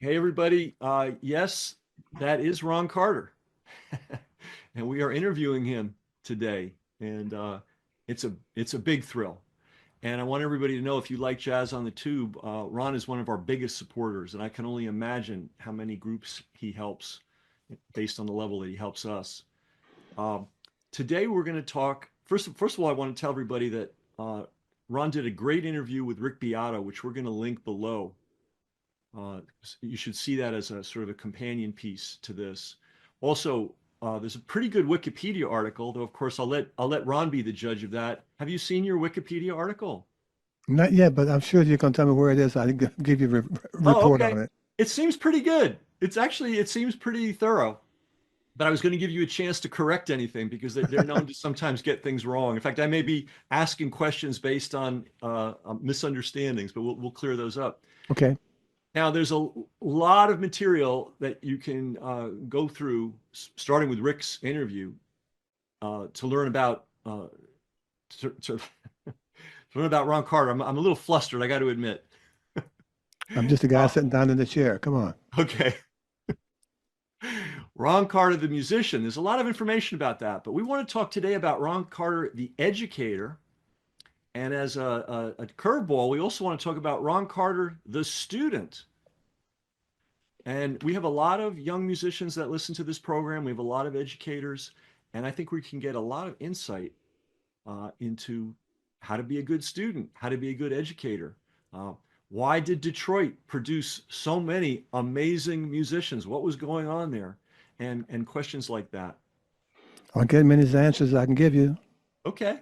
Hey, everybody. Yes, that is Ron Carter. And we are interviewing him today. And it's a big thrill. And I want everybody to know if you like Jazz on the Tube, Ron is one of our biggest supporters. And I can only imagine how many groups he helps based on the level that he helps us. Um, Today, we're going to talk. First of all, I want to tell everybody that Ron did a great interview with Rick Beato, which we're going to link below. Uh, you should see that as a sort of a companion piece to this. Also, there's a pretty good Wikipedia article, though of course I'll let Ron be the judge of that. Have you seen your Wikipedia article? Not yet, but I'm sure you can tell me where it is. I can give you a Oh, report okay. on it. It seems pretty good. It seems pretty thorough. But I was going to give you a chance to correct anything because they're known to sometimes get things wrong. In fact, I may be asking questions based on misunderstandings, but we'll clear those up. Okay. Now, there's a lot of material that you can go through, starting with Rick's interview, to learn about to learn about Ron Carter. I'm a little flustered, I got to admit. I'm just a guy Uh, sitting down in the chair. Come on. okay, Ron Carter, the musician. There's a lot of information about that, but we want to talk today about Ron Carter, the educator. And as a curveball, we also want to talk about Ron Carter, the student. And we have a lot of young musicians that listen to this program. We have a lot of educators, and I think we can get a lot of insight into how to be a good student, how to be a good educator. Uh, why did Detroit produce so many amazing musicians? What was going on there? And questions like that. I'll get many answers I can give you. Okay.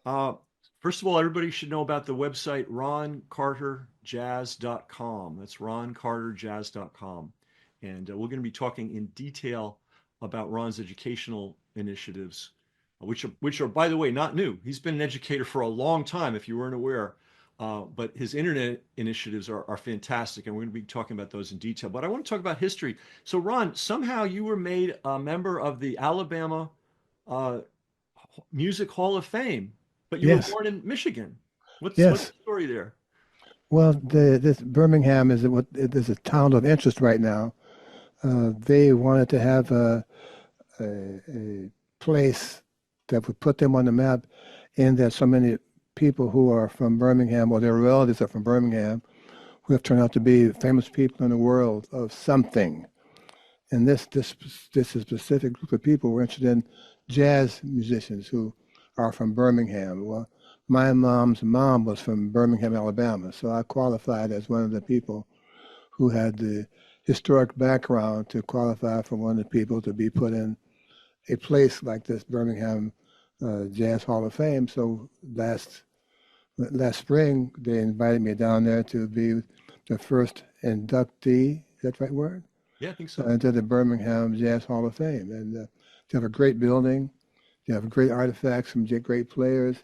Uh, First of all, everybody should know about the website roncarterjazz.com. That's roncarterjazz.com. And we're going to be talking in detail about Ron's educational initiatives, which are, by the way, not new. He's been an educator for a long time, if you weren't aware. But his internet initiatives are fantastic, and we're going to be talking about those in detail. But I want to talk about history. So, Ron, somehow you were made a member of the Alabama uh, Music Hall of Fame, but you were Yes. born in Michigan. What's Yes. the story there? Well, this Birmingham is what it is a town of interest right now. They wanted to have a place that would put them on the map, in that so many people who are from Birmingham or their relatives are from Birmingham who have turned out to be famous people in the world of something. And this is a specific group of people were interested in jazz musicians who are from Birmingham. Well, my mom's mom was from Birmingham, Alabama, so I qualified as one of the people who had the historic background to qualify for one of the people to be put in a place like this Birmingham Jazz Hall of Fame. So last spring, they invited me down there to be the first inductee. Is that the right word? Yeah, I think so. Into the Birmingham Jazz Hall of Fame. And they have a great building. They have great artifacts from great players.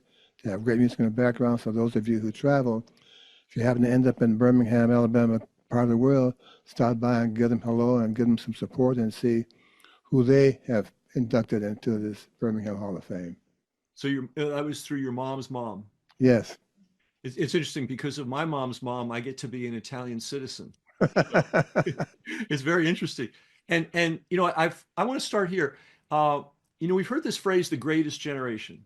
They have great music in the background. So those of you who travel, if you happen to end up in Birmingham, Alabama, part of the world, stop by and give them hello and give them some support and see who they have inducted into this Birmingham Hall of Fame. So that was through your mom's mom. Yes. It's interesting because of my mom's mom, I get to be an Italian citizen. So it's very interesting. And I want to start here. We've heard this phrase, the greatest generation.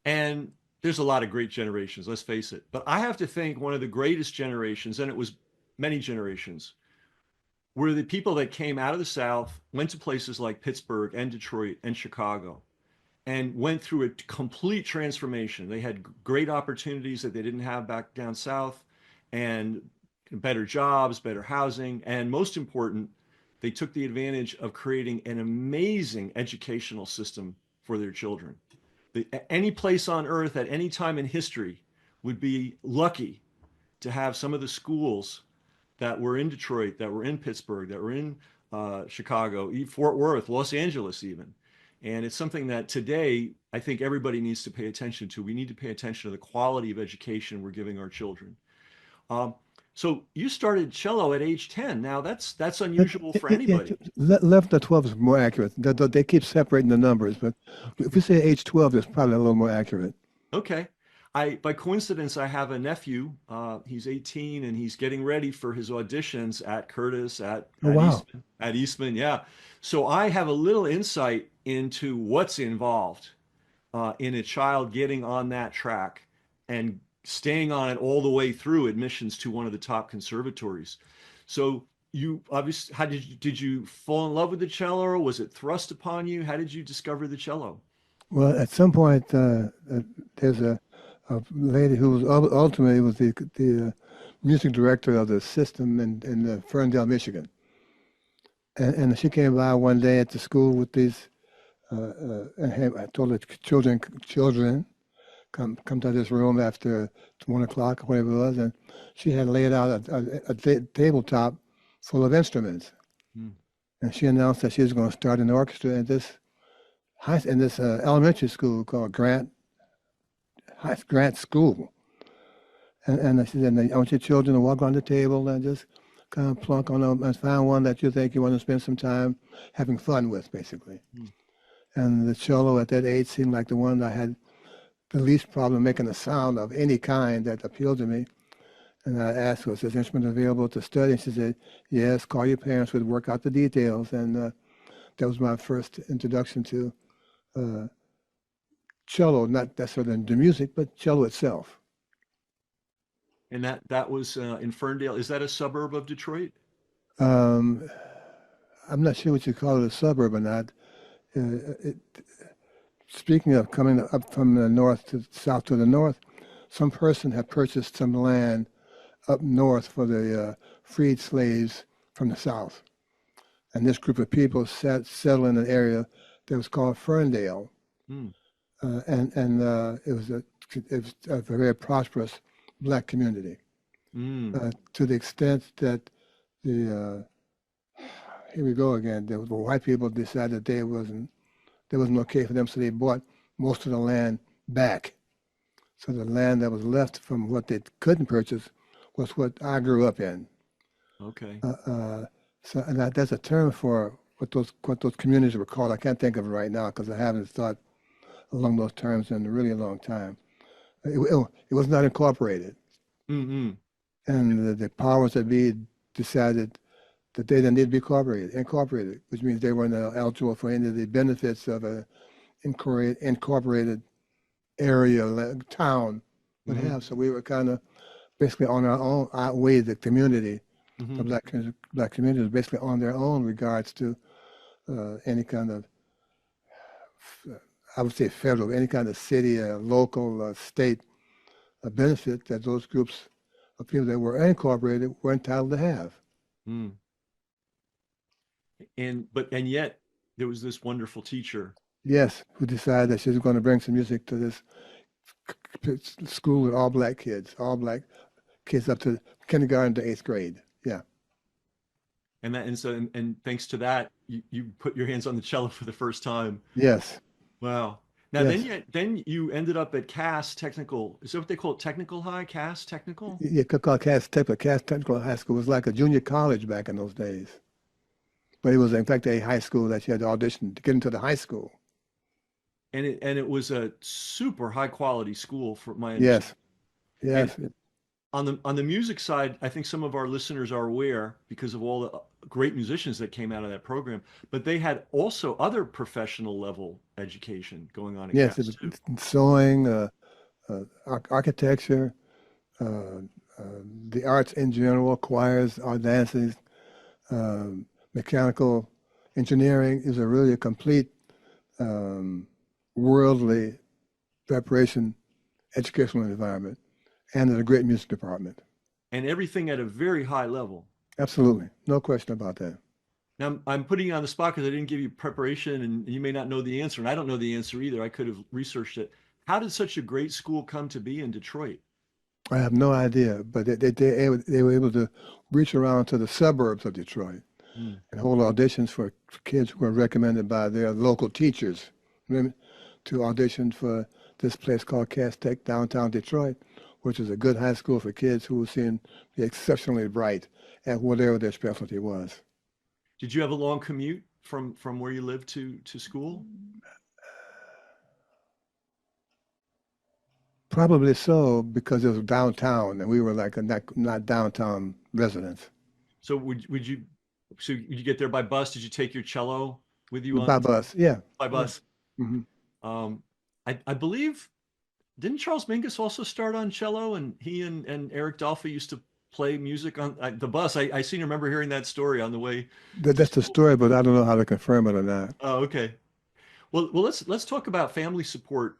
And there's a lot of great generations, let's face it. But I have to think one of the greatest generations, and it was many generations, were the people that came out of the South, went to places like Pittsburgh and Detroit and Chicago, and went through a complete transformation. They had great opportunities that they didn't have back down south, and better jobs, better housing, and most important, they took the advantage of creating an amazing educational system for their children. Any place on earth at any time in history would be lucky to have some of the schools that were in Detroit, that were in Pittsburgh, that were in Chicago, Fort Worth, Los Angeles, even. And it's something that today I think everybody needs to pay attention to. We need to pay attention to the quality of education we're giving our children. Um, so you started cello at age 10. Now that's unusual for anybody. 11 to 12 is more accurate. They keep separating the numbers, but if we say age 12, it's probably a little more accurate. Okay. by coincidence, I have a nephew. He's 18 and he's getting ready for his auditions at Curtis, Oh, wow. At Eastman. Yeah. So I have a little insight into what's involved in a child getting on that track and staying on it all the way through admissions to one of the top conservatories. So you obviously, how did you fall in love with the cello, or was it thrust upon you? How did you discover the cello? Well, at some point, there's a lady who was ultimately was the music director of the system in Ferndale, Michigan. And she came by one day at the school with these, and I told her, children, come to this room after 1 o'clock or whatever it was, and she had laid out a tabletop full of instruments, Hmm. and she announced that she was going to start an orchestra in this elementary school called Grant School, and she said, I want your children to walk on the table and just kind of plunk on them and find one that you think you want to spend some time having fun with, basically. Hmm. And the cello at that age seemed like the one I had the least problem making a sound of any kind that appealed to me. And I asked, was this instrument available to study? And she said, yes, call your parents, we'd work out the details. And that was my first introduction to uh, cello, not necessarily the music, but cello itself. And that was in Ferndale. Is that a suburb of Detroit? Um, I'm not sure what you call it, a suburb or not. It, speaking of coming up from the north to south to the north, some person had purchased some land up north for the freed slaves from the south. And this group of people settled in an area that was called Ferndale. Hmm. And it was a very prosperous black community Mm. to the extent that the here we go again. The white people decided that wasn't okay for them, so they bought most of the land back. So the land that was left from what they couldn't purchase was what I grew up in. Okay. Uh, uh, so and that's a term for what those communities were called. I can't think of it right now because I haven't thought along those terms in a really long time. It was not incorporated, Mm-mm. and the powers that be decided that they didn't need to be incorporated, which means they weren't eligible for any of the benefits of a incorporated area town would Mm-hmm. have. So we were kind of basically on our own. The community, the Mm-hmm. black community, was basically on their own regards to any kind of I would say federal, any kind of city, local, state benefit that those groups of people that were unincorporated were entitled to have. Mm. And yet there was this wonderful teacher. Yes, who decided that she was going to bring some music to this school with all black kids up to kindergarten to eighth grade. Yeah. And thanks to that, you put your hands on the cello for the first time. Yes. Wow. Now Yes. then you ended up at Cass Technical. Is that what they call it? Technical High? Cass Technical? Yeah, called Cass Technical High School. It was like a junior college back in those days. But it was, in fact, a high school that you had to audition to get into the high school. And it was a super high quality school for my understanding. Yes. And Yes. on the music side, I think some of our listeners are aware because of all the great musicians that came out of that program, but they had also other professional level education going on at Yes. It Cass was too. sewing, architecture, uh, the arts in general, choirs, art dances, um, mechanical engineering is a really a complete um, worldly preparation educational environment, and in a great music department. And everything at a very high level. Absolutely, no question about that. Now, I'm putting you on the spot because I didn't give you preparation and you may not know the answer. And I don't know the answer either. I could have researched it. How did such a great school come to be in Detroit? I have no idea, but they were able to reach around to the suburbs of Detroit Hmm. and hold auditions for kids who were recommended by their local teachers to audition for this place called Cass Tech downtown Detroit, which is a good high school for kids who were seen to be exceptionally bright at whatever their specialty was. Did you have a long commute from where you lived to school? Probably so, because it was downtown and we were like a not downtown residents. So would you get there by bus? Did you take your cello with you By on bus, yeah, by yeah. bus? Hmm. Um, I believe didn't Charles Mingus also start on cello, and he and Eric Dolphy used to play music on the bus. I seem to remember hearing that story on the way to That's the school. story, but I don't know how to confirm it or not. Oh, okay. Well, let's talk about family support.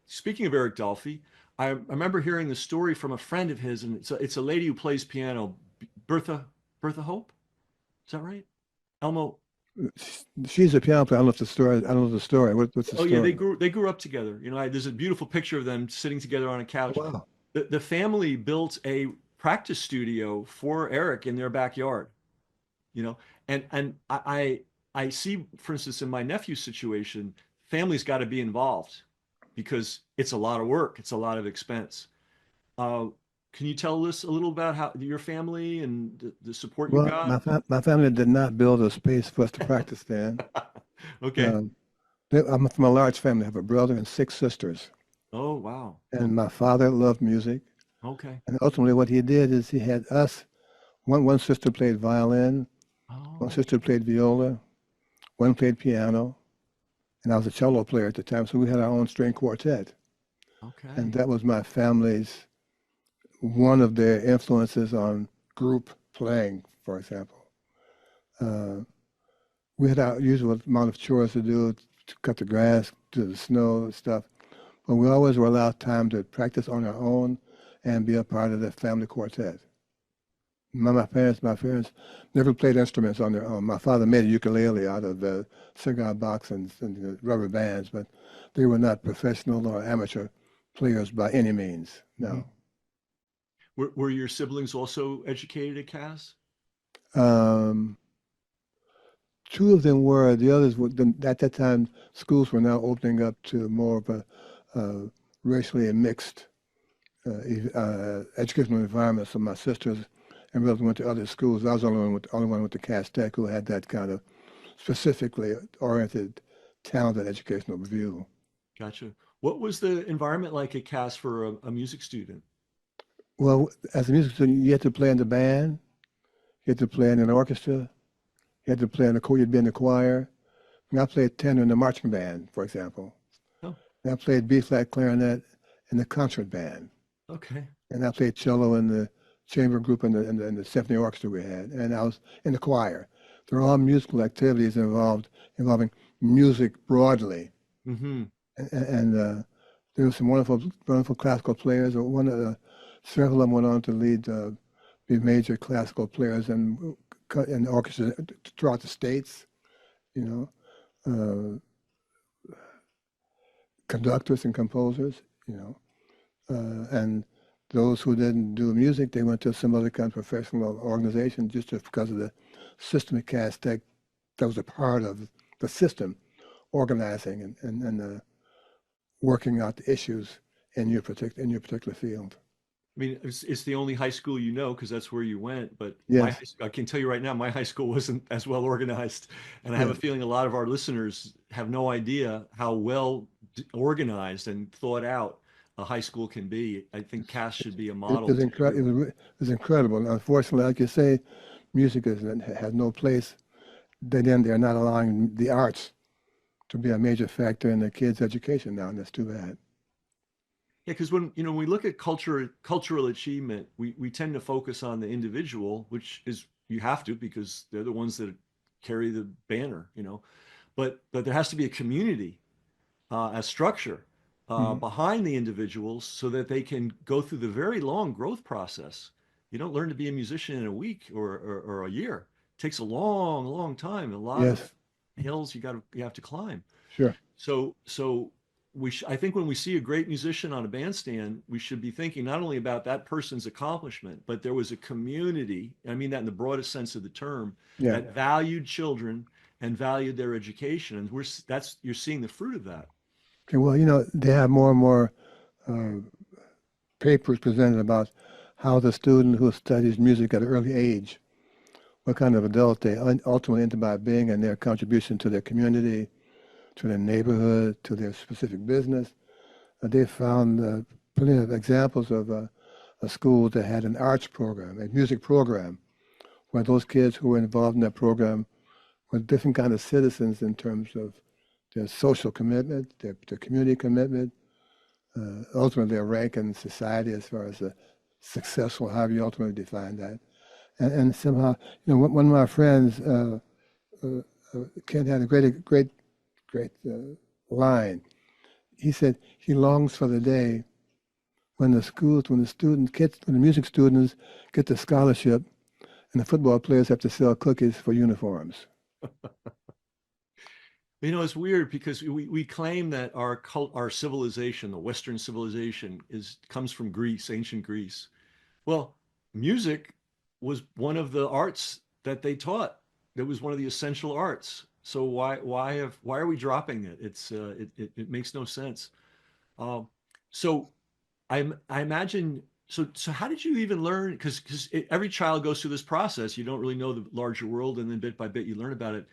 Speaking of Eric Dolphy, I remember hearing the story from a friend of his, and it's a lady who plays piano, Bertha Hope. Is that right? Elmo. She's a piano player. I don't know if the story. I don't know the story. What's the Oh yeah, story? they grew up together. There's a beautiful picture of them sitting together on a Oh, couch. wow. The family built a practice studio for Eric in their backyard. You know, and I see, for instance, in my nephew's situation, family's got to be involved because it's a lot of work, it's a lot of expense. Uh, can you tell us a little about how your family and the support you Well, got? my family did not build a space for us to practice in. Okay. Um, I'm from a large family. I have a brother and six sisters. Oh, wow. And my father loved music. Okay. And ultimately, what he did is he had us. One sister played violin, one Oh, sister played viola, one played piano, and I was a cello player at the time. So we had our own string quartet. And okay. that was my family's one of their influences on group playing, for example. Uh, we had our usual amount of chores to do, to cut the grass, do the snow and stuff, but we always were allowed time to practice on our own and be a part of the family quartet. My parents never played instruments on their own. My father made a ukulele out of cigar box and rubber bands, but they were not professional or amateur players by any means. Mhm. No. Were your siblings also educated at Cass? Um, Two of them were. The others were. At that time, schools were now opening up to more of a uh, racially mixed educational environment. So my sisters and brothers went to other schools. I was the only one went to Cass Tech who had that kind of specifically oriented, talented educational view. Gotcha. What was the environment like at Cass for a music student? Well, as a music student, you had to play in the band, you had to play in an orchestra, you had to play in the choir, you'd be in the choir. And I played tenor in the marching band, for example. Oh, And I played B-flat clarinet in the concert band. okay. And I played cello in the chamber group in the symphony orchestra we had. And I was in the choir. They're all musical activities involving music broadly. Hmm. And there were some wonderful classical players. Several of them went on to be major classical players in orchestras throughout the states. You know, conductors and composers. You know, and those who didn't do music, they went to some other kind of professional organization just because of the system at Cass Tech that was a part of the system, organizing and working out the issues in your particular field. I mean, it's the only high school you know because that's where you went. But Yes, I can tell you right now, my high school wasn't as well organized, and I have a yes. feeling a lot of our listeners have no idea how well organized and thought out a high school can be. I think Cass should be a It model was to everyone. it was incredible. And unfortunately, like you say, music has no place. They're not allowing the arts to be a major factor in the kids' education now, and that's too bad. Yeah, because when we look at cultural achievement, we tend to focus on the individual, which is you have to because they're the ones that carry the banner. But there has to be a community, a structure Mhm. behind the individuals so that they can go through the very long growth process. You don't learn to be a musician in a week or a year. It takes a long, long time, a lot Yes, of hills you have to climb. sure. So I think when we see a great musician on a bandstand, we should be thinking not only about that person's accomplishment, but there was a community, and I mean that in the broadest sense of the term, Yeah. that valued children and valued their education, and you're seeing the fruit of that. Okay, well, they have more and more uh, papers presented about how the student who studies music at an early age, what kind of adult they ultimately end up by being and their contribution to their community, to their neighborhood, to their specific business. They found plenty of examples of a school that had an arts program, a music program, where those kids who were involved in that program were different kind of citizens in terms of their social commitment, their community commitment, ultimately their rank in society as far as a successful, however you ultimately define that. And somehow, one of my friends, Ken, had a great line. He said he longs for the day when the music students get the scholarship and the football players have to sell cookies for uniforms. It's weird because we claim that our civilization, the Western civilization, comes from Greece, ancient Greece. Well, music was one of the arts that they taught. It was one of the essential arts. So why are we dropping it? It makes no sense. So I imagine. So how did you even learn? Because every child goes through this process. You don't really know the larger world, and then bit by bit you learn about it.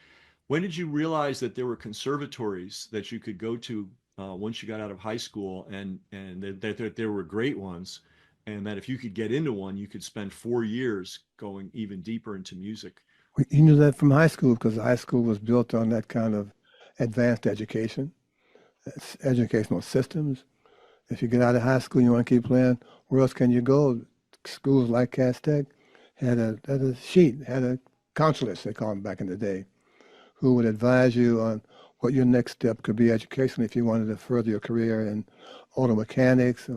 When did you realize that there were conservatories that you could go to once you got out of high school, and that there were great ones, and that if you could get into one, you could spend 4 years going even deeper into music? You knew that from high school because high school was built on that kind of advanced education, educational systems. If you get out of high school and you want to keep playing, where else can you go? Schools like Cass Tech had a sheet, had a counselors, they called them back in the day, who would advise you on what your next step could be educationally if you wanted to further your career in auto mechanics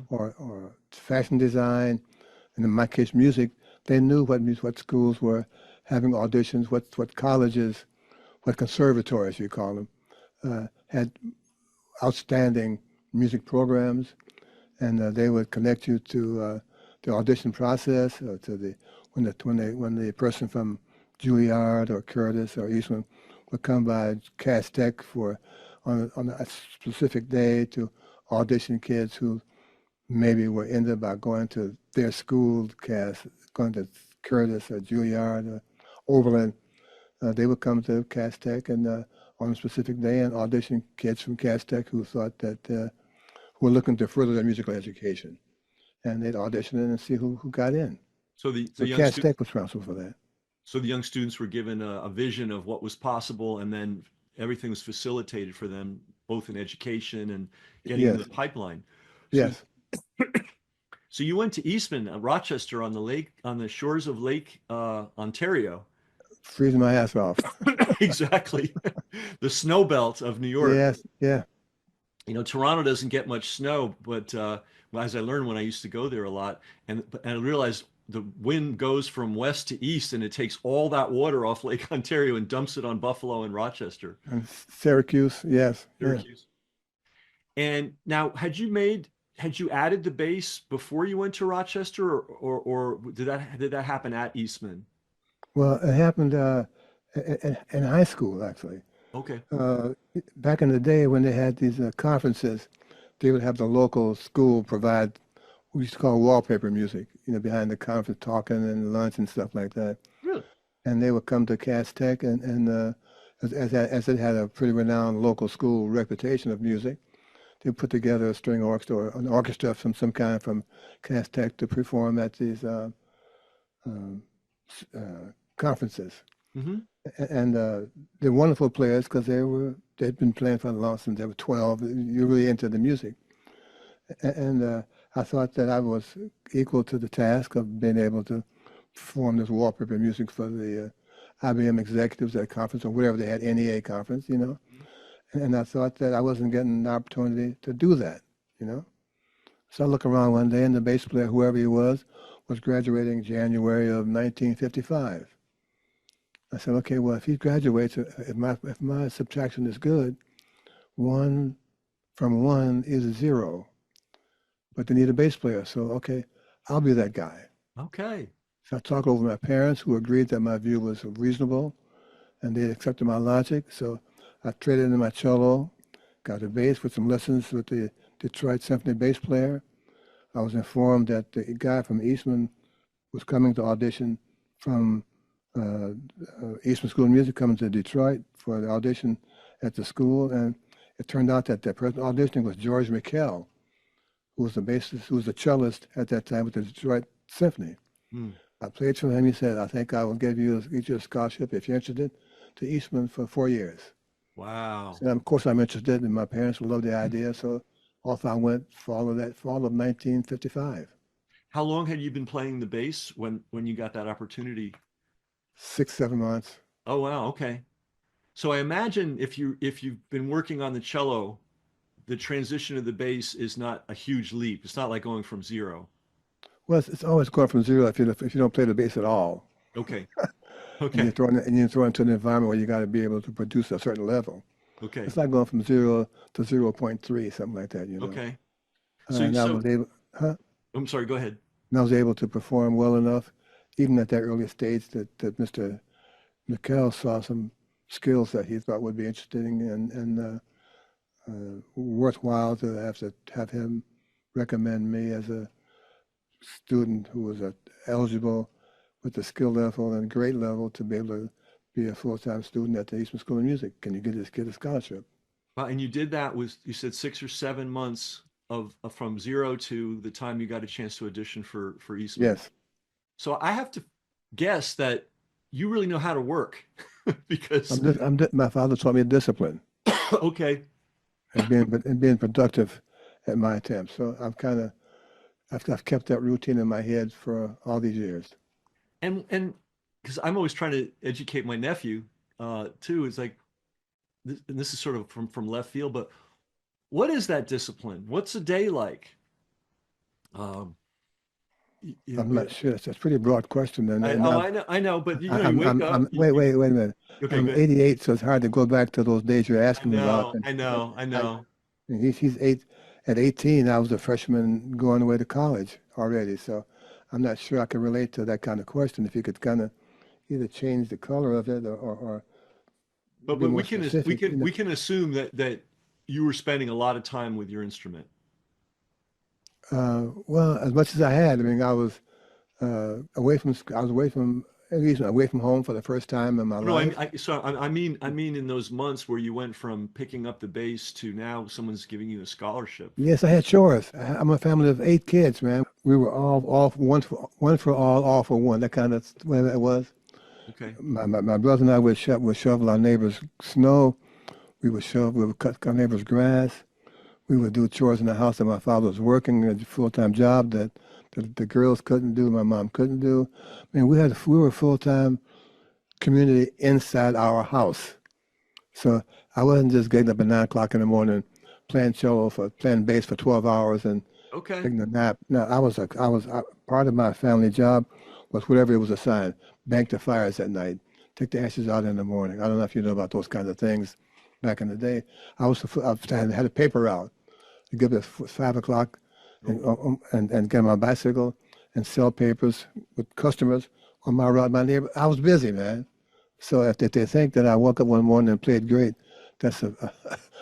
or fashion design. And in my case, music. They knew what schools were having auditions, what colleges, what conservatories you call them, had outstanding music programs, and they would connect you to the audition process, to when the person from Juilliard or Curtis or Eastman would come by Cass Tech on a specific day to audition kids who maybe were ended by going to their school, going to Curtis or Juilliard or Oberlin. They would come to Cass Tech and on a specific day and audition kids from Cass Tech who thought that who were looking to further their musical education, and they'd audition in and see who got in. So the So young Cass Tech was responsible for that. So the young students were given a vision of what was possible, and then everything was facilitated for them, both in education and getting into Yes, the pipeline. So, yes, so you went to Eastman, Rochester, on the lake, on the shores of Lake Ontario. freezing my ass off. Exactly, the snow belt of New York. Yes, yeah. Toronto doesn't get much snow, but as I learned when I used to go there a lot, and I realized the wind goes from west to east, and it takes all that water off Lake Ontario and dumps it on Buffalo and Rochester, And Syracuse, yes, yeah. Syracuse. And now, had you added the bass before you went to Rochester, or did that happen at Eastman? Well, it happened in high school, actually. Okay. Uh, Back in the day when they had these conferences, they would have the local school provide what we used to call wallpaper music, behind the conference talking and lunch and stuff like that. Really? And they would come to Cass Tech, and as it had a pretty renowned local school reputation of music, they put together a string orchestra or an orchestra from some kind from Cass Tech to perform at these um, conferences. Hmm. And they're wonderful players because they'd been playing for long since they were 12. You're really into the music. And I thought that I was equal to the task of being able to perform this wallpaper music for the IBM executives at conference or whatever they had, NEA conference, And I thought that I wasn't getting an opportunity to do that. So I look around one day and the bass player, whoever he was graduating January of 1955. I said, okay, well, if he graduates, if my subtraction is good, 1 from 1 is 0. But they need a bass player. So, okay, I'll be that guy. Okay. So I talked over my parents who agreed that my view was reasonable and they accepted my logic. So I traded in my cello, got a bass with some lessons with the Detroit Symphony bass player. I was informed that the guy from Eastman was coming to audition from Eastman School of Music, coming to Detroit for the audition at the school. And it turned out that the person auditioning was George Michael, who was the bassist, who was the cellist at that time with the Detroit Symphony. Hmm. I played for him. He said, "I think I will get you a scholarship if you're interested to Eastman for 4 years." Wow. And of course, I'm interested, and my parents would love the idea. So off I went fall of 1955. How long had you been playing the bass when you got that opportunity? 6, 7 months. Oh wow, okay. So I imagine if you've been working on the cello, the transition of the bass is not a huge leap. It's not like going from zero. Well, it's always going from zero if you don't play the bass at all, Okay. and Okay. you throw into an environment where you got to be able to produce a certain level. Okay. It's like going from 0 to 0.3, something like that, Okay. So And I so was able, huh? I'm sorry, go ahead. And I was able to perform well enough, even at that early stage, that Mr. McKell saw some skills that he thought would be interesting and worthwhile to have him recommend me as a student who was eligible with the skill level and grade level to be able to be a full-time student at the Eastman School of Music. Can you get this kid a scholarship? Wow, and you did that was you said 6 or 7 months of from zero to the time you got a chance to audition for Eastman. Yes. So I have to guess that you really know how to work because My father taught me discipline okay. and being productive at my attempts. So I've kept that routine in my head for all these years. And because I'm always trying to educate my nephew too. It's like and this is sort of from left field, but what is that discipline? What's a day like? Um, I'm not sure. That's a pretty broad question. And I know, but you I, know, you wake up. wait a minute. Okay, I'm good. 88, so it's hard to go back to those days you're I asking me about. know, I know, I I, know. he's eight. At 18, I was a freshman going away to college already. So I'm not sure I can relate to that kind of question. If you could kind of either change the color of it or be But more specific. we can assume that you were spending a lot of time with your instrument. Well, as much as I had, I mean, I was away from home for the first time in my No, life. I mean in those months where you went from picking up the bass to now someone's giving you a scholarship. Yes, I had chores. I'm a family of 8 kids, man. We were all one for all for one. That kind of way that was. Okay. My brother and I would shovel our neighbors' snow. We would cut our neighbors' grass. We would do chores in the house that my father was working a full-time job that the girls couldn't do, my mom couldn't do. I mean, we were a full-time community inside our house. So I wasn't just getting up at 9 o'clock in the morning, playing bass for 12 hours and Okay. taking a nap. No, part of my family job was whatever it was assigned. Bank the fires at night, take the ashes out in the morning. I don't know if you know about those kinds of things. Back in the day, I had a paper route to get up at 5 o'clock and get on my bicycle and sell papers with customers on my route. My neighbor, I was busy, man. So if they think that I woke up one morning and played great, that's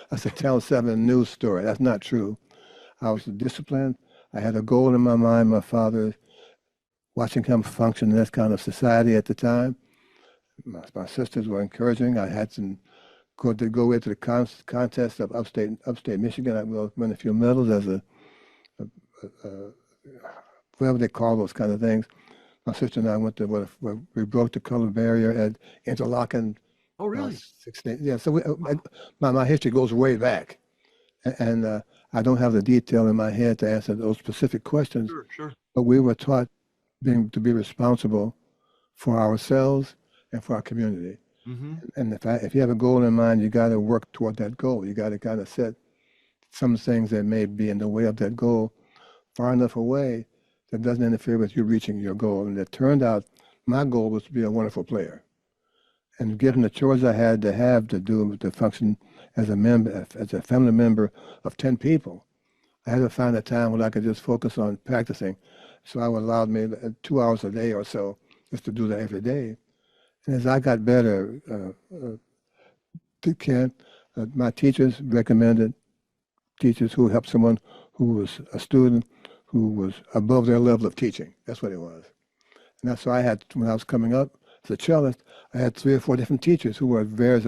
that's a Channel 7 news story. That's not true. I was disciplined. I had a goal in my mind. My father, watching him function in this kind of society at the time. My sisters were encouraging. I had some go into the contest of upstate Michigan. I will win a few medals as a whatever they call those kind of things. My sister and I went to where we broke the color barrier at Interlochen. Oh, really? 16. Yeah. So my history goes way back, and I don't have the detail in my head to answer those specific questions. Sure, sure. But we were taught to be responsible for ourselves and for our community. Mm-hmm. And if you have a goal in mind, you got to work toward that goal. You got to kind of set some things that may be in the way of that goal far enough away that doesn't interfere with you reaching your goal. And it turned out my goal was to be a wonderful player. And given the chores I had to function as a family member of 10 people, I had to find a time when I could just focus on practicing. So I would allow me 2 hours a day or so just to do that every day. And as I got better, Kent, my teachers recommended teachers who helped someone who was a student who was above their level of teaching. That's what it was. And that's why when I was coming up as a cellist, I had 3 or 4 different teachers who were various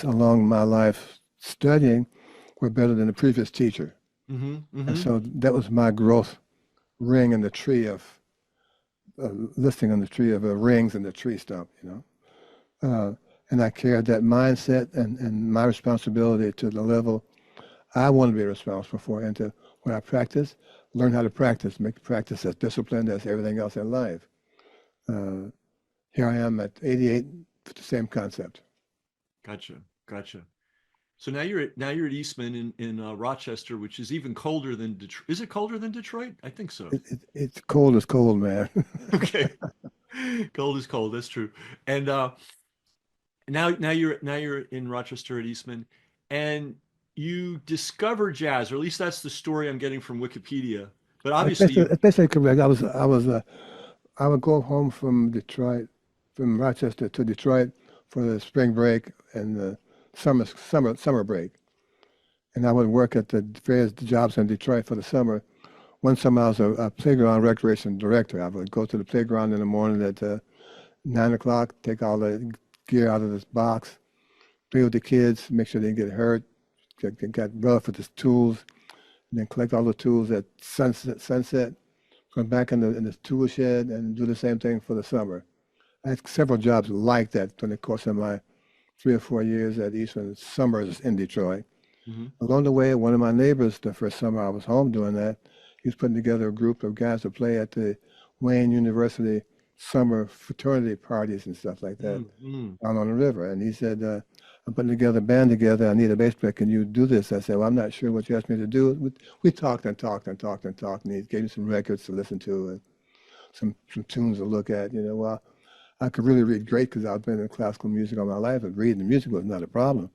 along my life studying were better than the previous teacher. Mm-hmm. And Mm-hmm. so that was my growth ring in the tree of listing on the tree of rings in the tree stump, you know. And I carried that mindset and my responsibility to the level I want to be responsible for, and to when I practice, learn how to practice, make practice as disciplined as everything else in life. Uh, Here I am at 88 with the same concept. Gotcha. Gotcha. So now you're at Eastman in Rochester, which is even colder than Detroit. Is it colder than Detroit? I think so. It's cold as cold, man. Okay. Cold is cold. That's true. And now you're in Rochester at Eastman, and you discover jazz, or at least that's the story I'm getting from Wikipedia. But obviously you. That's basically correct. I would go home from Detroit, from Rochester to Detroit for the spring break and the summer break. And I would work at the various jobs in Detroit for the summer. One summer I was a playground recreation director. I would go to the playground in the morning at 9 o'clock, take all the gear out of this box, play with the kids, make sure they didn't get hurt, got rough with the tools, and then collect all the tools at sunset, come back in the tool shed and do the same thing for the summer. I had several jobs like that during the course of my 3 or 4 years at Eastman summers in Detroit. Mhm. Along the way, one of my neighbors, the first summer I was home doing that, he was putting together a group of guys to play at the Wayne University summer fraternity parties and stuff like that Mm-hmm. out on the river. And he said, I'm putting together a band together. I need a bass player. Can you do this? I said, well, I'm not sure what you asked me to do. We talked and talked and talked and talked, and he gave me some records to listen to and some tunes to look at. You know, well, I could really read great because I've been in classical music all my life, and reading the music was not a problem.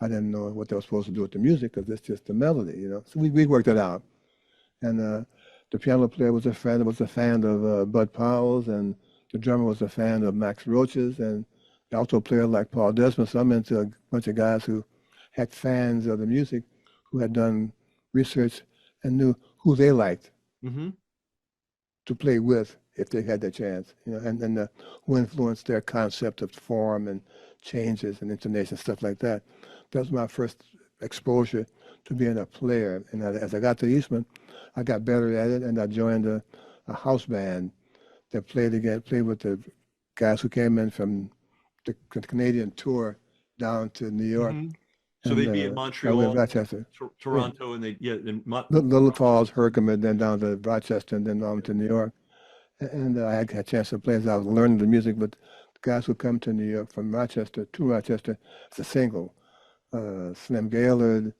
I didn't know what they were supposed to do with the music because it's just the melody, you know. So we worked it out. And the piano player was a fan of Bud Powell's, and the drummer was a fan of Max Roach's, and the alto player like Paul Desmond. So I'm into a bunch of guys who had fans of the music, who had done research and knew who they liked Mm-hmm. to play with if they had the chance, you know, and who influenced their concept of form and changes and intonation, stuff like that. That was my first exposure to being a player. And as I got to Eastman, I got better at it, and I joined a house band that played with the guys who came in from the Canadian tour down to New York, Mm-hmm. So and they'd be in I went Montreal, to Rochester. Yeah. Toronto, and they yeah, and Little Falls, Herkimer, then down to Rochester, and then on to New York. And I had a chance to play as I was learning the music, but the guys who come to New York from Rochester to Rochester, it's a single. Slim Gaillard,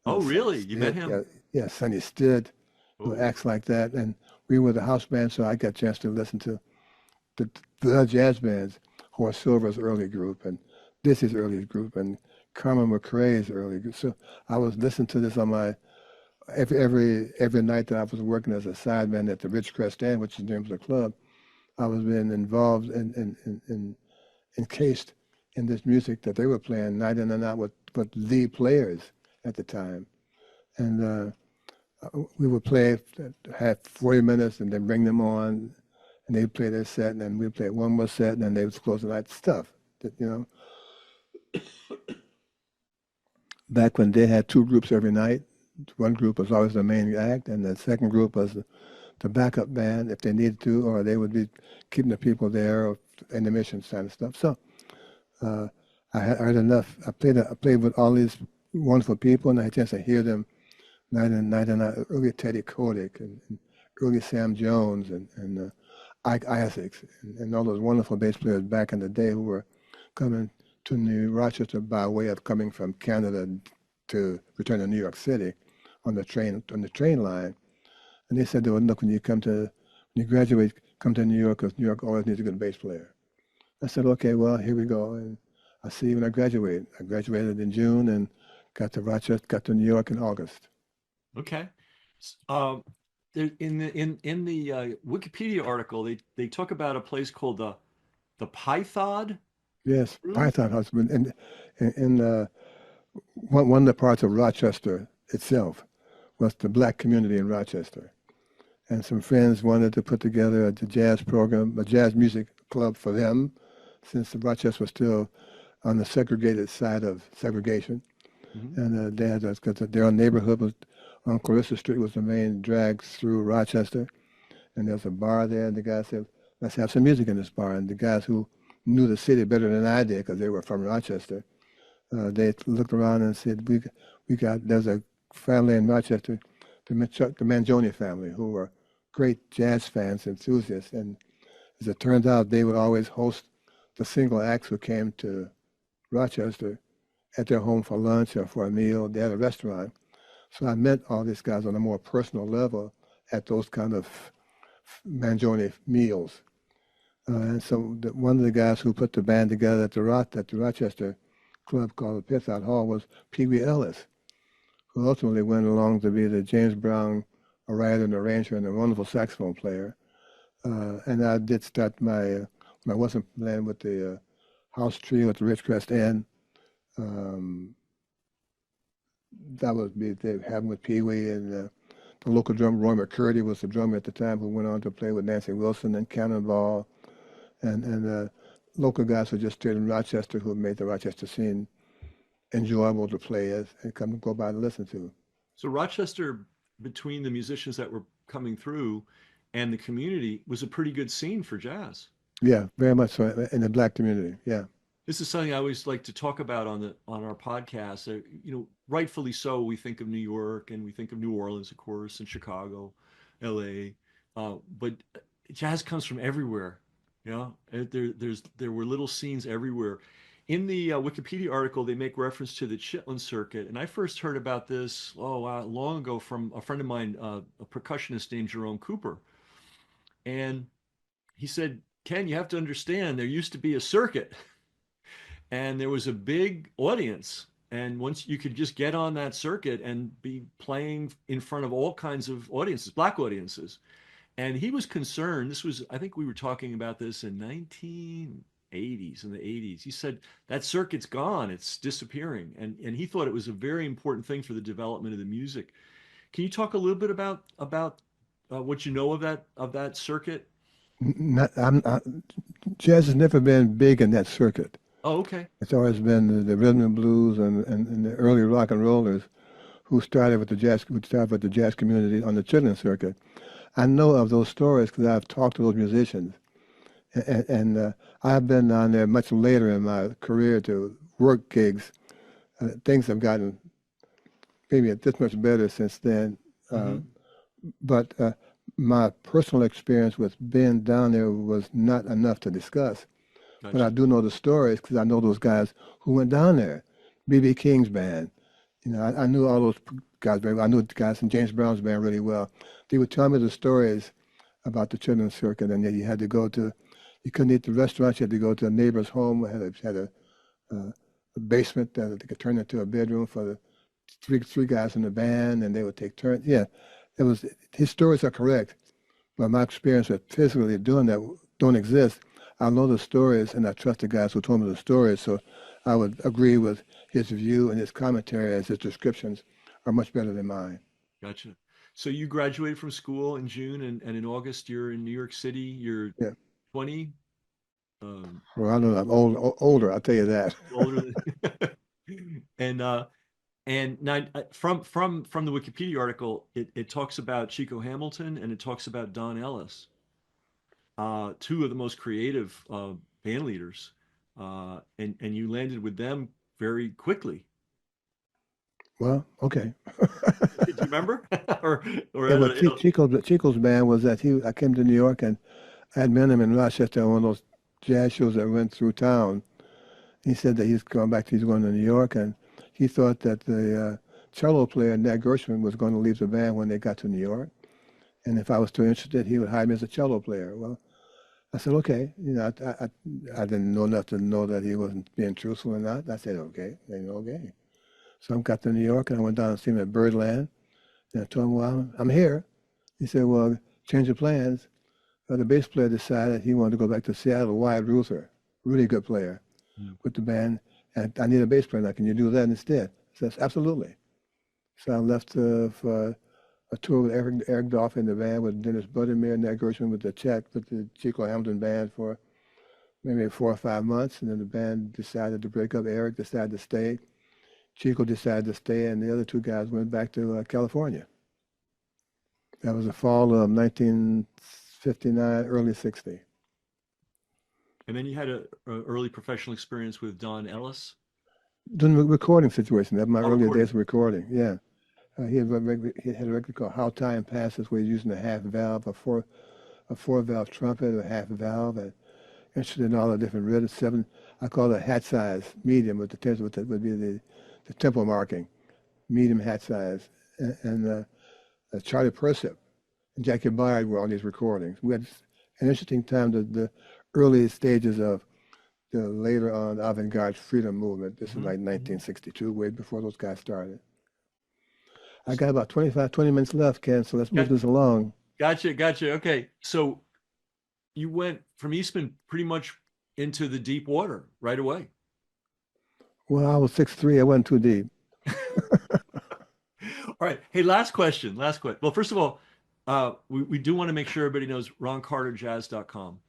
Oh, Sonny really? You met Stitt, him? yeah, yeah, Sonny Stitt, who Oh. acts like that. And we were the house band, so I got a chance to listen to the jazz bands, Horace Silver's early group, and Dissy's early group, and Carmen McRae's early group. So I was listening to this on my every night that I was working as a sideman at the Ridgecrest Inn, which is the name of the club. I was being involved and encased in this music that they were playing night in and out with the players at the time. And we would play, have 40 minutes, and then bring them on, and they'd play their set, and then we'd play one more set, and then they would close the night. Stuff that, you know, back when they had two groups every night. One group was always the main act, and the second group was the backup band if they needed to, or they would be keeping the people there or intermission kind of stuff. So I heard enough. I played with all these wonderful people, and I had a chance to hear them night and night and night. Early Teddy Kotick and early Sam Jones and Ike Isaacs and all those wonderful bass players back in the day who were coming to New Rochester by way of coming from Canada to return to New York City on the train line. And they said, well, look, when you graduate, come to New York, because New York always needs a good bass player. I said, okay, well, here we go. And I'll see you when I graduate. I graduated in June and got to New York in August. Okay. In the Wikipedia article, they talk about a place called the Python Yes, Room. Python Husband. And in one of the parts of Rochester itself was the black community in Rochester. And some friends wanted to put together a jazz program, a jazz music club for them, since Rochester was still on the segregated side of segregation. Mhm. And they had because their neighborhood was on Clarissa Street was the main drag through Rochester, and there's a bar there, and the guy said, let's have some music in this bar. And the guys who knew the city better than I did, because they were from Rochester, they looked around and said, there's a family in Rochester, the Mangione family, who were great jazz fans, enthusiasts, and as it turns out, they would always host the single acts who came to Rochester at their home for lunch or for a meal. They had a restaurant. So I met all these guys on a more personal level at those kind of Mangione meals. And so one of the guys who put the band together at the Rochester club called the Pittside Hall was Pee Wee Ellis, who ultimately went along to be the James Brown writer and arranger and a wonderful saxophone player. And I did start when I wasn't playing with the house trio at the Ridgecrest Inn. That was having with Pee Wee, and the local drummer Roy McCurdy was the drummer at the time, who went on to play with Nancy Wilson and Cannonball, and local guys who just stayed in Rochester, who made the Rochester scene enjoyable to play as and come and go by and listen to. So Rochester, between the musicians that were coming through and the community, was a pretty good scene for jazz. Yeah, very much so in the Black community. Yeah. This is something I always like to talk about on our podcast. Rightfully so, we think of New York and we think of New Orleans, of course, and Chicago, LA, but jazz comes from everywhere. There were little scenes everywhere. In the Wikipedia article, they make reference to the Chitlin Circuit, and I first heard about this long ago from a friend of mine, a percussionist named Jerome Cooper, and he said, "Ken, you have to understand, there used to be a circuit." And there was a big audience. And once you could just get on that circuit and be playing in front of all kinds of audiences, Black audiences. And he was concerned. I think we were talking about this in 1980s, in the 80s. He said, that circuit's gone, it's disappearing. And he thought it was a very important thing for the development of the music. Can you talk a little bit about what you know of that circuit? Jazz has never been big in that circuit. Oh, okay. It's always been the rhythm and blues and the early rock and rollers who started with the jazz community on the Chitlin Circuit. I know of those stories because I've talked to those musicians, and I've been on there much later in my career to work gigs. Things have gotten maybe this much better since then, but my personal experience with being down there was not enough to discuss. Gotcha. But I do know the stories because I know those guys who went down there. B.B. King's band, I knew all those guys very well. I knew the guys in James Brown's band really well. They would tell me the stories about the Chitlin Circuit, and then you couldn't eat the restaurants. You had to go to a neighbor's home. Had a basement that they could turn into a bedroom for the three guys in the band, and they would take turns. Yeah, his stories are correct, but my experience with physically doing that don't exist. I know the stories, and I trust the guys who told me the stories, so I would agree with his view and his commentary, as his descriptions are much better than mine. Gotcha. So you graduated from school in June, and in August you're in New York City. You're 20? Well, I don't know. I'm older, I'll tell you that. Older than, and now from the Wikipedia article, it talks about Chico Hamilton and it talks about Don Ellis. Two of the most creative band leaders, and you landed with them very quickly. Well, okay. Do you remember? Chico's band was that I came to New York and I had met him in Rochester on one of those jazz shows that went through town. He said that he's going to New York, and he thought that the cello player, Nat Gershwin, was going to leave the band when they got to New York. And if I was too interested, he would hire me as a cello player. Well, I said, okay. I didn't know enough to know that he wasn't being truthful or not. I said, okay. Okay. So I got to New York, and I went down and see him at Birdland. And I told him, well, I'm here. He said, well, change your plans. The bass player decided he wanted to go back to Seattle. Wyatt Ruther, really good player, with the band. And I need a bass player now. Can you do that instead? I said, absolutely. So I left for a tour with Eric Dolphy in the band, with Dennis Buttermere and Nat Gershwin with the Chico Hamilton band for maybe 4 or 5 months. And then the band decided to break up. Eric decided to stay. Chico decided to stay, and the other two guys went back to California. That was the fall of 1959, early 60. And then you had a early professional experience with Don Ellis. Doing the recording situation. That was my Oh, earlier recording. days of recording. Yeah. He had a record called How Time Passes, where he's using a half valve, a four valve trumpet, a half valve, and interested in all the different rhythms. Seven, I call it a hat size, medium, with the would be the tempo marking, medium hat size, and Charlie Persip and Jackie Byard were on these recordings. We had an interesting time, the early stages of the later on avant-garde freedom movement. This is like 1962, way before those guys started. I got about 20 minutes left, Ken, so let's move this along. Gotcha. Okay. So you went from Eastman pretty much into the deep water right away. Well, I was 6'3", I wasn't too deep. All right. Hey, last question. Well, first of all, we do want to make sure everybody knows roncarterjazz.com.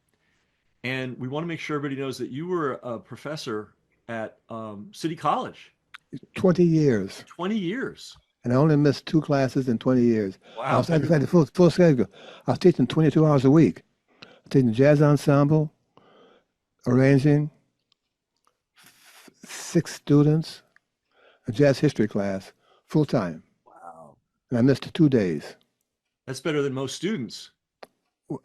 And we want to make sure everybody knows that you were a professor at City College. 20 years. 20 years. And I only missed 2 classes in 20 years. Wow. I had the full schedule. I was teaching 22 hours a week. I was teaching jazz ensemble, arranging, 6 students, a jazz history class, full time. Wow. And I missed 2 days. That's better than most students.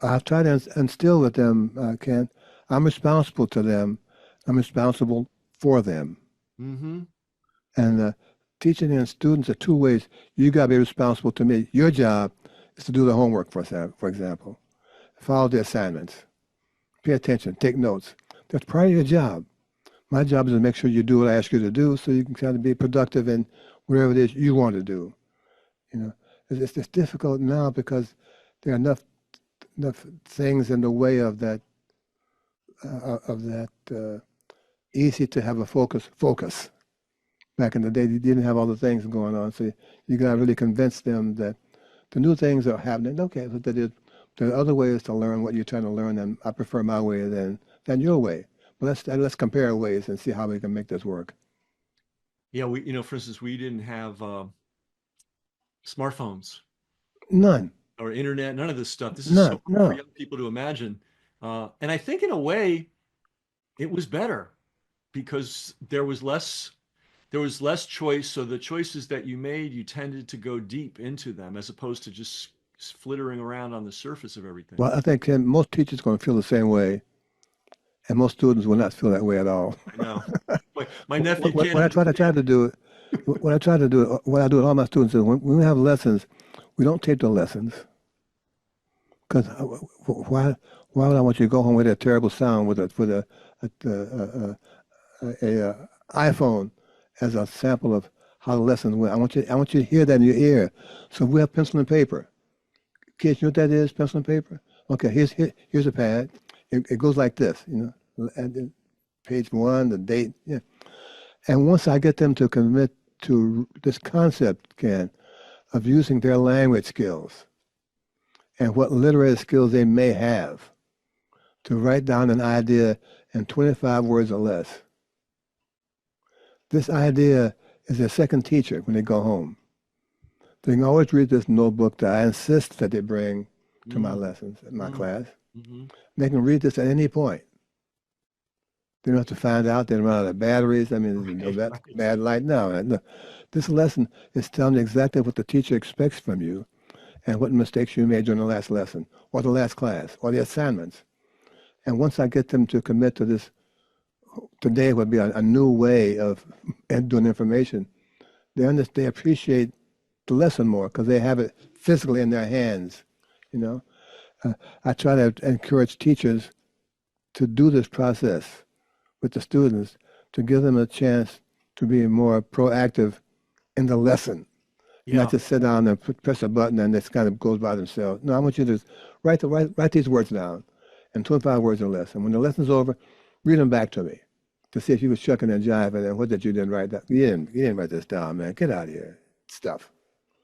I've tried to instill with them, Ken, I'm responsible to them. I'm responsible for them. Mm-hmm. And teaching and students are 2 ways. You got to be responsible to me. Your job is to do the homework, for example. Follow the assignments. Pay attention. Take notes. That's part of your job. My job is to make sure you do what I ask you to do so you can kind of be productive in whatever it is you want to do. You know, it's difficult now because there are enough things in the way of that easy to have a focus. Back in the day, you didn't have all the things going on, so you got to really convince them that the new things are happening. Okay, but there are other ways to learn what you're trying to learn, and I prefer my way than your way. But let's compare ways and see how we can make this work. Yeah, for instance, we didn't have smartphones. None. Or internet, none of this stuff. This is so hard for young people to imagine. And I think in a way, it was better because there was less choice. So the choices that you made, you tended to go deep into them as opposed to just flittering around on the surface of everything. Well, I think most teachers are going to feel the same way, and most students will not feel that way at all. I know. My nephew what I try to do, what I do with all my students is when we have lessons, we don't tape the lessons. Because why would I want you to go home with that terrible sound with a iPhone as a sample of how the lessons went? I want you to hear that in your ear. So we have pencil and paper. Kids, you know what that is? Pencil and paper. Okay, here's a pad. It goes like this, and then page 1, the date. Yeah. And once I get them to commit to this concept, Ken, of using their language skills and what literary skills they may have to write down an idea in 25 words or less. This idea is their second teacher when they go home. They can always read this notebook that I insist that they bring to my lessons in my class. Mm-hmm. They can read this at any point. They don't have to find out they run out of batteries. I mean, there's no bad light now. This lesson is telling you exactly what the teacher expects from you and what mistakes you made during the last lesson or the last class or the assignments. And once I get them to commit to this, today would be a new way of doing information, they appreciate the lesson more because they have it physically in their hands. I try to encourage teachers to do this process with the students to give them a chance to be more proactive in the lesson. Yeah. Not just sit down and press a button and this kind of goes by themselves. No, I want you to write these words down in 25 words or less. And when the lesson's over, read them back to me to see if you were shucking and jiving and what did you didn't write down. You didn't write this down, man. Get out of here. Stuff.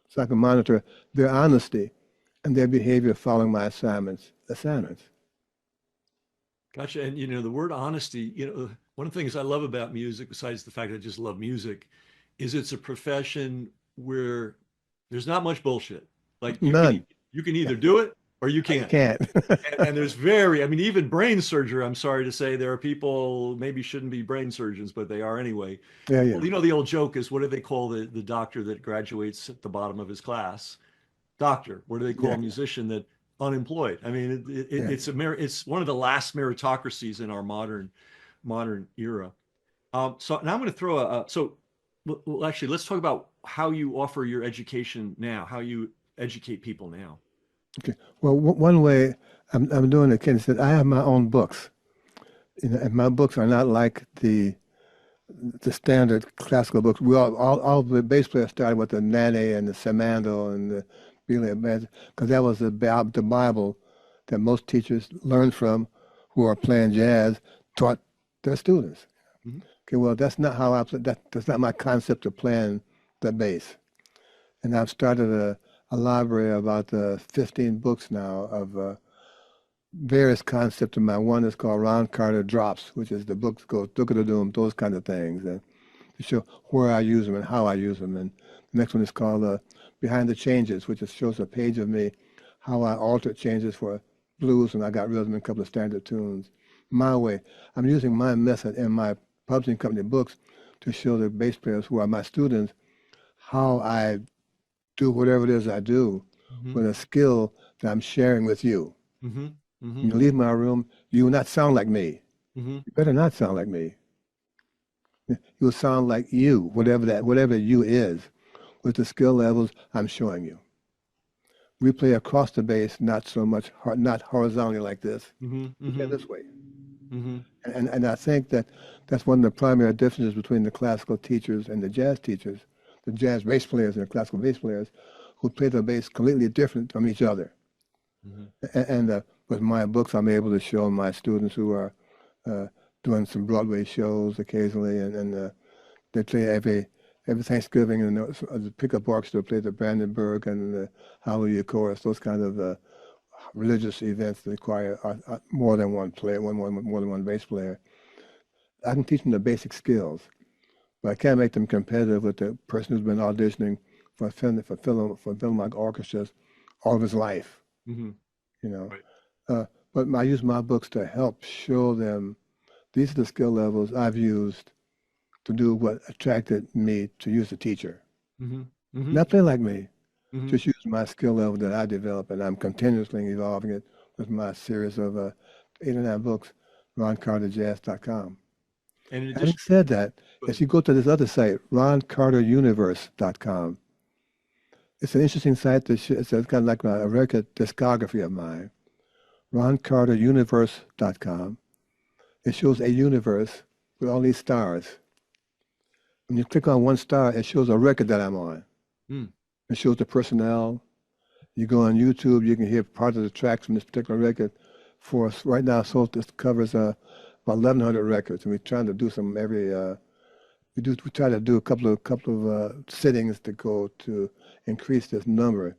So I can monitor their honesty and their behavior following my assignments. Gotcha. And the word honesty, one of the things I love about music, besides the fact that I just love music, is it's a profession where there's not much bullshit. Like you None. You can either do it or you I can't. can't. And there's I mean, even brain surgery, I'm sorry to say, there are people maybe shouldn't be brain surgeons, but they are anyway. Yeah, yeah, Well, you know, the old joke is, what do they call the doctor that graduates at the bottom of his class? Doctor. What do they call yeah, a musician that unemployed? I mean, yeah. it's one of the last meritocracies in our modern era. So now I'm going to throw well, actually, let's talk about how you offer your education now, how you educate people now. Okay. Well, one way I'm doing it, Ken, is that I have my own books. You know, and my books are not like the standard classical books. We all the bass players started with the Nane and the Samando and the Billy because that was the Bible that most teachers learned from who are playing jazz taught their students. Mhm. Okay, well, that's not how that's not my concept of playing the bass. And I've started a library of about 15 books now of various concepts of mine. One is called Ron Carter Drops, which is the books go look at the doom, those kind of things, and to show where I use them and how I use them. And the next one is called Behind the Changes, which shows a page of me, how I altered changes for blues, and I got rid of them in a couple of standard tunes. My way. I'm using my method in my publishing company books to show the bass players who are my students how I do whatever it is I do Mhm. with a skill that I'm sharing with you. Mhm. When Mhm. you leave my room, you will not sound like me. Mhm. You better not sound like me. You'll sound like you, whatever you is, with the skill levels I'm showing you. We play across the bass, not so much, not horizontally like this. Mhm. We play Mhm. this way. Mhm. And I think that that's one of the primary differences between the classical teachers and the jazz teachers, the jazz bass players and the classical bass players, who play the bass completely different from each other. Mhm. And with my books, I'm able to show my students who are uh, doing some Broadway shows occasionally, and they play every Thanksgiving, and the pickup orchestra play the Brandenburg and the Hallelujah Chorus, those kind of religious events that require more than one player, more than one bass player. I can teach them the basic skills, but I can't make them competitive with the person who's been auditioning for Philharmonic orchestras all of his life. Mhm. You know, Right. but I use my books to help show them these are the skill levels I've used to do what attracted me to use a teacher. Mhm. Mhm. Not play like me, Mhm. just use my skill level that I develop, and I'm continuously evolving it with my series of 8 or 9 books, roncarterjazz.com. And in Having addition, said that, go if ahead. you go to this other site, roncarteruniverse.com, it's an interesting site. It's kind of like a record discography of mine. roncarteruniverse.com. It shows a universe with all these stars. When you click on one star, it shows a record that I'm on. Mm. It shows the personnel. You go on YouTube, you can hear part of the tracks from this particular record. For us right now, so this covers about 1,100 records, and we're trying to do some we try to do a couple of sittings to go to increase this number.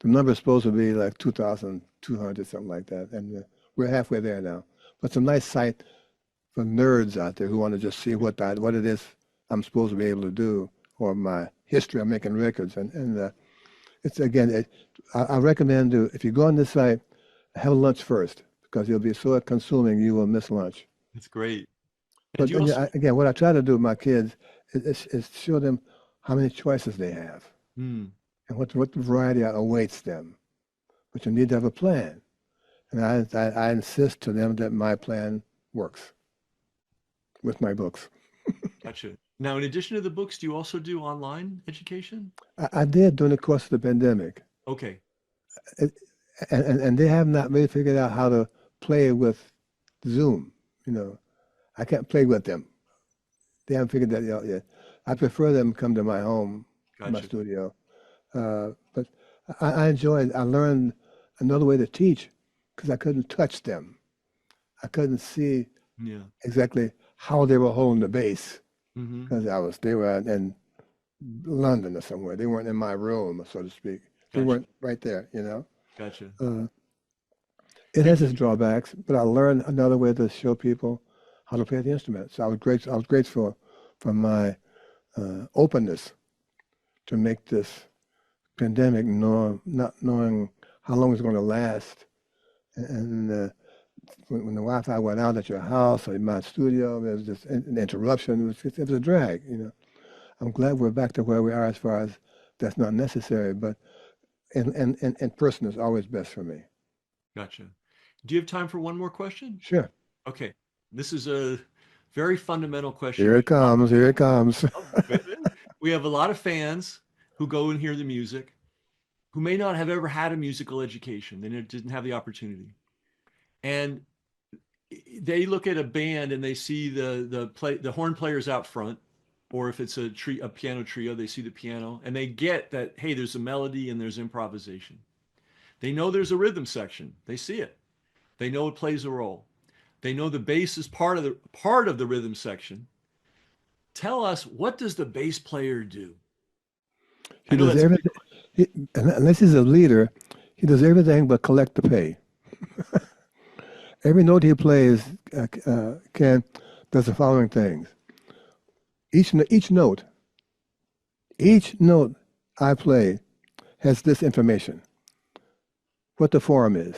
The number is supposed to be like 2,200, something like that, and we're halfway there now. But it's a nice site for nerds out there who want to just see what it is I'm supposed to be able to do, or my history of making records. And it's again, I recommend if you go on this site, have lunch first because you'll be so consuming you will miss lunch. That's great. And But you then also, again, what I try to do with my kids is show them how many choices they have mm, and what variety awaits them. But you need to have a plan, and I insist to them that my plan works with my books. gotcha. Now, in addition to the books, do you also do online education? I did during the course of the pandemic. Okay. It, and they have not really figured out how to play with Zoom. You know, I can't play with them. They haven't figured that out yet. I prefer them come to my home, to my Gotcha. studio. But I enjoyed. I learned another way to teach because I couldn't touch them. I couldn't see Yeah. exactly how they were holding the bass Mm-hmm. because they were in London or somewhere. They weren't in my room, so to speak. They Gotcha. weren't right there. You know. Gotcha. Uh, It And has its drawbacks, but I learned another way to show people how to play the instrument. So I was grateful for my openness to make this pandemic, not knowing how long it's going to last. And when the Wi-Fi went out at your house or in my studio, there was just an interruption. It was a drag, you know. I'm glad we're back to where we are as far as that's not necessary, but in person is always best for me. Gotcha. Do you have time for one more question? Sure. Okay. This is a very fundamental question. Here it comes. Here it comes. Oh, we have a lot of fans who go and hear the music who may not have ever had a musical education. They didn't have the opportunity. And they look at a band and they see the horn players out front, or if it's a piano trio, they see the piano and they get that, hey, there's a melody and there's improvisation. They know there's a rhythm section. They see it. They know it plays a role. They know the bass is part of the rhythm section. Tell us, what does the bass player do? He does everything. Unless he's a leader, he does everything but collect the pay. Every note he plays, Ken, does the following things. Each note I play has this information: what the form is,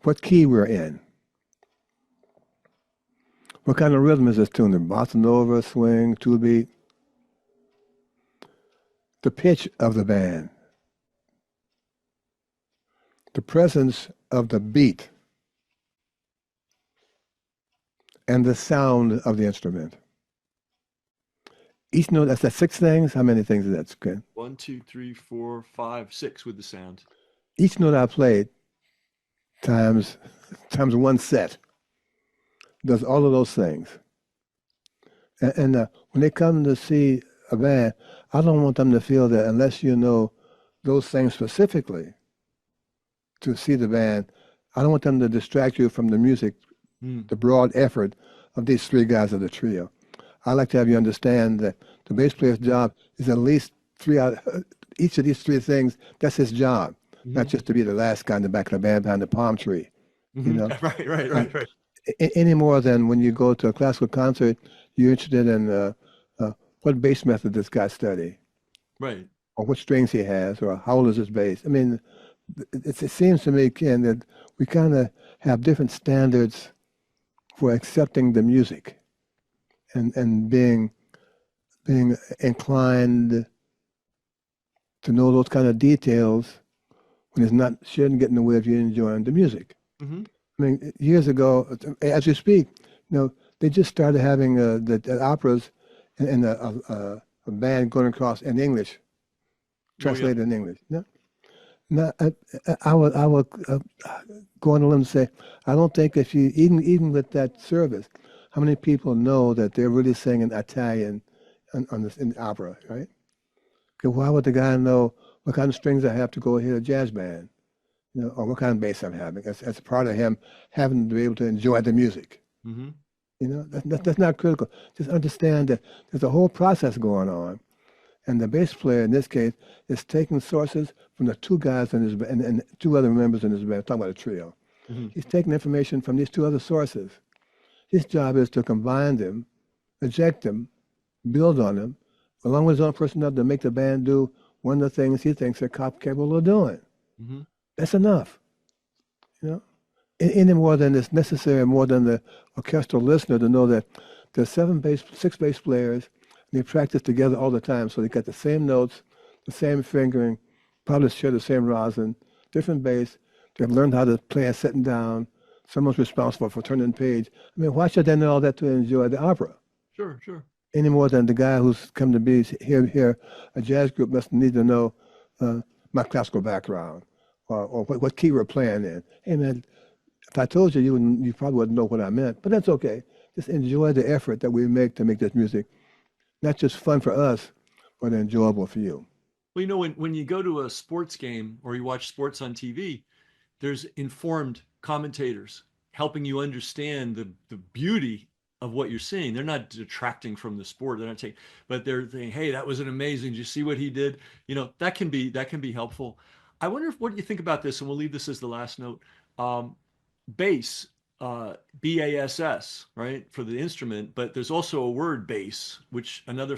what key we're in, what kind of rhythm is this tune, the bossa nova, swing, two beat, the pitch of the band, the presence of the beat, and the sound of the instrument. Each note, that's 6 things. How many things is that, Ken? 1, 2, 3, 4, 5, 6 with the sound. Each note I played times one set does all of those things. And when they come to see a band, I don't want them to feel that unless you know those things specifically to see the band, I don't want them to distract you from the music, the broad effort of these 3 guys of the trio. I like to have you understand that the bass player's job is at least 3 out. Each of these 3 things, that's his job, not just to be the last guy in the back of the band behind the palm tree. You know, Right. Any more than when you go to a classical concert, you're interested in what bass method this guy study, right, or what strings he has, or how old is his bass. I mean, it seems to me, Ken, that we kind of have different standards for accepting the music and being inclined to know those kind of details when shouldn't get in the way of you enjoying the music. Mm-hmm. I mean, years ago, as you speak, they just started having the operas and a band going across in English, translated in English. No, no, I would go on a limb and say, I don't think if you even with that service, how many people know that they're really singing Italian in the opera, right? Because why would the guy know what kind of strings I have to go hit a jazz band, or what kind of bass I'm having? That's part of him having to be able to enjoy the music. Mm-hmm. That's not critical. Just understand that there's a whole process going on, and the bass player in this case is taking sources from the 2 guys in his band and 2 other members in his band. I'm talking about a trio. Mm-hmm. He's taking information from these 2 other sources. His job is to combine them, eject them, build on them, along with his own personality to make the band do one of the things he thinks they're capable of doing. Mm-hmm. That's enough. Any more than is necessary, more than the orchestral listener to know that there's 6 bass players, and they practice together all the time, so they got the same notes, the same fingering, probably share the same rosin, different bass. They've learned how to play it sitting down. Someone's responsible for turning the page. I mean, why should they know all that to enjoy the opera? Sure. Any more than the guy who's come to be here, a jazz group must need to know my classical background or what key we're playing in. Hey, man, if I told you, you probably wouldn't know what I meant, but that's okay. Just enjoy the effort that we make to make this music not just fun for us, but enjoyable for you. Well, when you go to a sports game or you watch sports on TV, there's informed commentators helping you understand the beauty of what you're seeing. They're not detracting from the sport. They're not taking, but they're saying, "Hey, that was an amazing. Did you see what he did?" That can be helpful. I wonder what you think about this, and we'll leave this as the last note. Bass, BASS, right, for the instrument, but there's also a word bass, which another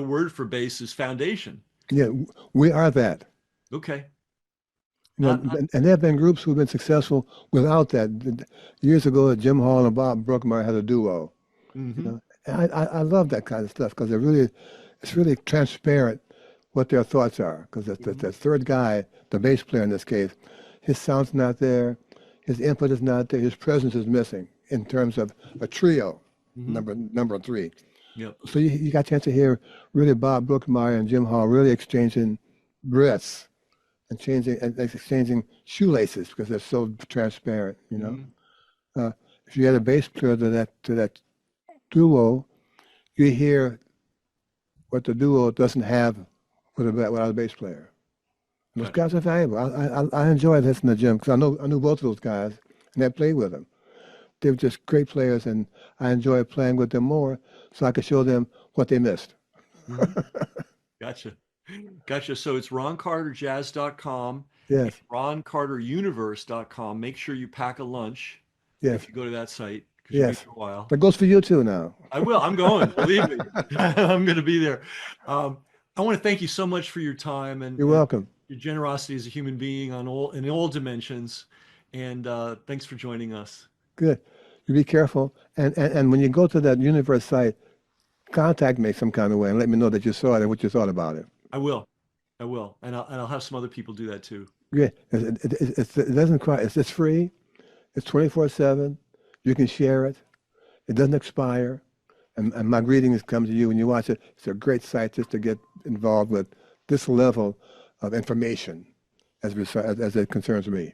word for bass is foundation. Yeah, we are that. Okay. You know, Uh, uh, and there have been groups who've been successful without that. Years ago, Jim Hall and Bob Brookmeyer had a duo. You mhm, know, and I love that kind of stuff because it's really transparent what their thoughts are. Because mhm, the third guy, the bass player in this case, his sound's not there, his input is not there, his presence is missing in terms of a trio, mhm. number three. Yep. So you got a chance to hear really Bob Brookmeyer and Jim Hall really exchanging breaths and changing and exchanging shoelaces because they're so transparent. You know, Mhm. uh, if you had a bass player to that duo, you hear what the duo doesn't have without a bass player. And those Gotcha. guys are valuable. I enjoy listening to Jim because I knew both of those guys and I played with them. They were just great players, and I enjoy playing with them more so I could show them what they missed. Mhm. Gotcha. Gotcha. So it's roncarterjazz.com and Yes, roncarteruniverse.com. Make sure you pack a lunch if yes, you go to that site because you'll be yes. there a while. That goes for you too now. I will. I'm going. Believe me. I'm going to be there. Um, I want to thank you so much for your time You're and welcome. your generosity as a human being on all in all dimensions. And thanks for joining us. Good. You be careful. And when you go to that universe site, contact me some kind of way and let me know that you saw it and what you thought about it. I will. I will. And I'll have some other people do that too. Yeah, it doesn't quite, it's free. It's 24/7. You can share it. It doesn't expire. And my greetings come to you when you watch it. It's a great site just to get involved with this level of information as it concerns me.